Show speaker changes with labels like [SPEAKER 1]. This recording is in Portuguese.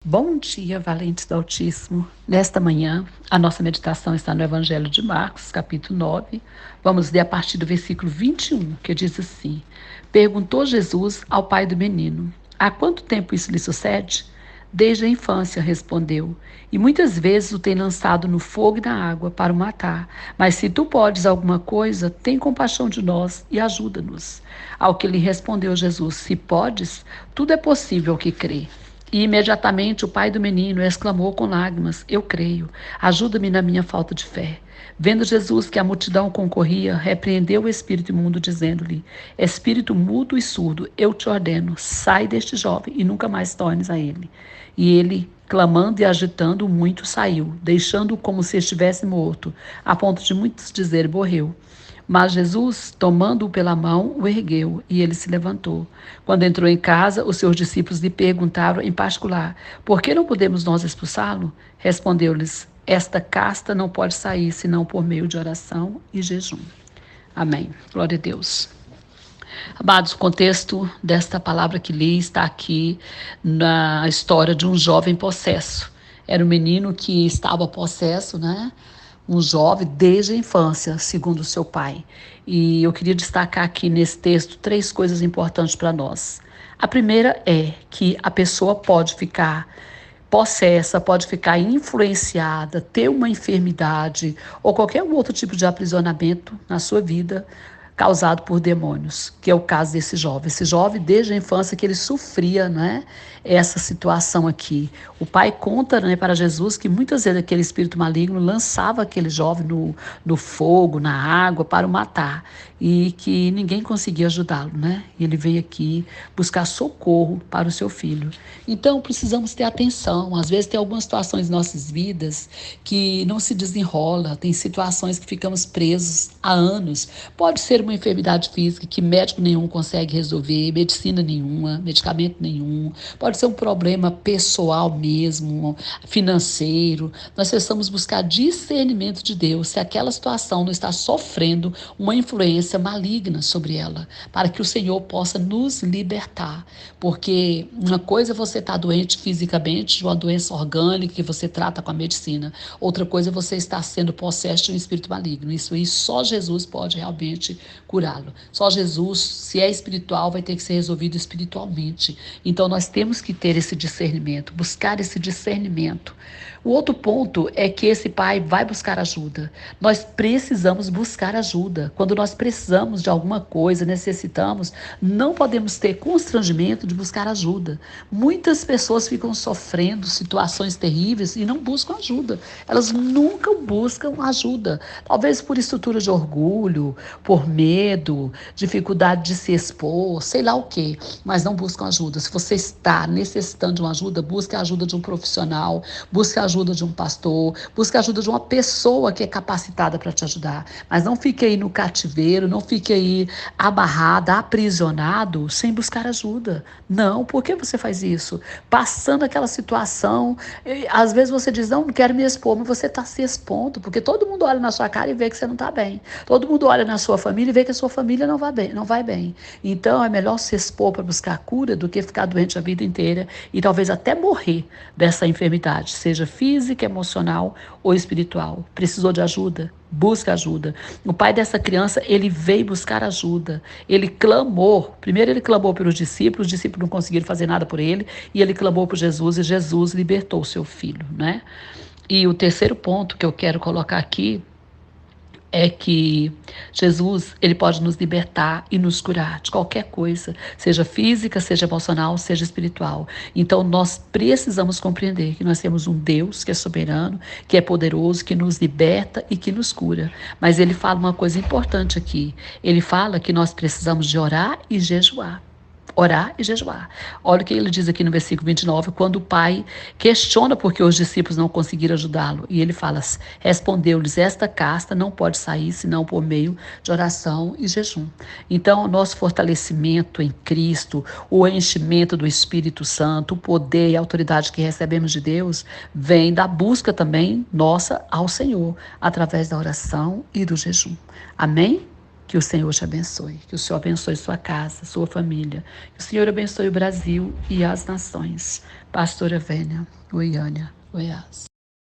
[SPEAKER 1] Bom dia, valentes do Altíssimo. Nesta manhã, a nossa meditação está no Evangelho de Marcos, capítulo 9. Vamos ler a partir do versículo 21, que diz assim: Perguntou Jesus ao pai do menino: Há quanto tempo isso lhe sucede? Desde a infância, respondeu, e muitas vezes o tem lançado no fogo e na água para o matar. Mas se tu podes alguma coisa, tem compaixão de nós e ajuda-nos. Ao que lhe respondeu Jesus: Se podes, tudo é possível ao que crê. E imediatamente o pai do menino exclamou com lágrimas: Eu creio, ajuda-me na minha falta de fé. Vendo Jesus que a multidão concorria, repreendeu o espírito imundo, dizendo-lhe: Espírito mudo e surdo, eu te ordeno, sai deste jovem e nunca mais tornes a ele. E ele, clamando e agitando muito, saiu, deixando-o como se estivesse morto, a ponto de muitos dizerem: Morreu. Mas Jesus, tomando-o pela mão, o ergueu e ele se levantou. Quando entrou em casa, os seus discípulos lhe perguntaram em particular: Por que não podemos nós expulsá-lo? Respondeu-lhes: Esta casta não pode sair senão por meio de oração e jejum. Amém. Glória a Deus. Amados, o contexto desta palavra que li está aqui na história de um jovem possesso. Era um menino que estava possesso, né? Um jovem desde a infância, segundo seu pai. E eu queria destacar aqui nesse texto 3 coisas importantes para nós. A primeira é que a pessoa pode ficar possessa, pode ficar influenciada, ter uma enfermidade ou qualquer outro tipo de aprisionamento na sua vida causado por demônios, que é o caso desse jovem. Esse jovem, desde a infância, que ele sofria, né, essa situação aqui. O pai conta, né, para Jesus que muitas vezes aquele espírito maligno lançava aquele jovem no fogo, na água, para o matar, e que ninguém conseguia ajudá-lo, né? E ele veio aqui buscar socorro para o seu filho. Então, precisamos ter atenção. Às vezes tem algumas situações em nossas vidas que não se desenrola, tem situações que ficamos presos há anos. Pode ser uma enfermidade física que médico nenhum consegue resolver, medicina nenhuma, medicamento nenhum. Pode ser um problema pessoal mesmo, financeiro. Nós precisamos buscar discernimento de Deus se aquela situação não está sofrendo uma influência maligna sobre ela, para que o Senhor possa nos libertar. Porque uma coisa é você estar doente fisicamente, de uma doença orgânica que você trata com a medicina. Outra coisa é você estar sendo possesso de um espírito maligno. Isso aí só Jesus pode realmente curá-lo. Só Jesus, se é espiritual, vai ter que ser resolvido espiritualmente. Então nós temos que ter esse discernimento, buscar esse discernimento. O outro ponto é que esse pai vai buscar ajuda. Nós precisamos buscar ajuda. Quando nós precisamos de alguma coisa, necessitamos, não podemos ter constrangimento de buscar ajuda. Muitas pessoas ficam sofrendo situações terríveis e não buscam ajuda. Elas nunca buscam ajuda. Talvez por estrutura de orgulho, por medo, dificuldade de se expor, sei lá o quê, mas não buscam ajuda. Se você está necessitando de uma ajuda, busque a ajuda de um profissional, busque a ajuda de um pastor, busque a ajuda de uma pessoa que é capacitada para te ajudar. Mas não fique aí no cativeiro, não fique aí amarrado, aprisionado, sem buscar ajuda. Não, por que você faz isso? Passando aquela situação, às vezes você diz, não quero me expor, mas você está se expondo, porque todo mundo olha na sua cara e vê que você não está bem. Todo mundo olha na sua família e vê que a sua família não vai bem, não vai bem. Então é melhor se expor para buscar cura do que ficar doente a vida inteira e talvez até morrer dessa enfermidade, seja física, emocional ou espiritual. Precisou de ajuda? Busca ajuda. O pai dessa criança, ele veio buscar ajuda. Ele clamou. Primeiro ele clamou pelos discípulos, os discípulos não conseguiram fazer nada por ele, e ele clamou por Jesus, e Jesus libertou o seu filho, né? E o terceiro ponto que eu quero colocar aqui é que Jesus, ele pode nos libertar e nos curar de qualquer coisa, seja física, seja emocional, seja espiritual. Então nós precisamos compreender que nós temos um Deus que é soberano, que é poderoso, que nos liberta e que nos cura. Mas ele fala uma coisa importante aqui. Ele fala que nós precisamos de orar e jejuar. Orar e jejuar. Olha o que ele diz aqui no versículo 29, quando o pai questiona por que os discípulos não conseguiram ajudá-lo. E ele fala, respondeu-lhes, esta casta não pode sair senão por meio de oração e jejum. Então, o nosso fortalecimento em Cristo, o enchimento do Espírito Santo, o poder e a autoridade que recebemos de Deus, vem da busca também nossa ao Senhor, através da oração e do jejum. Amém? Que o Senhor te abençoe, que o Senhor abençoe sua casa, sua família, que o Senhor abençoe o Brasil e as nações. Pastora Vênia, Goiânia, Goiás.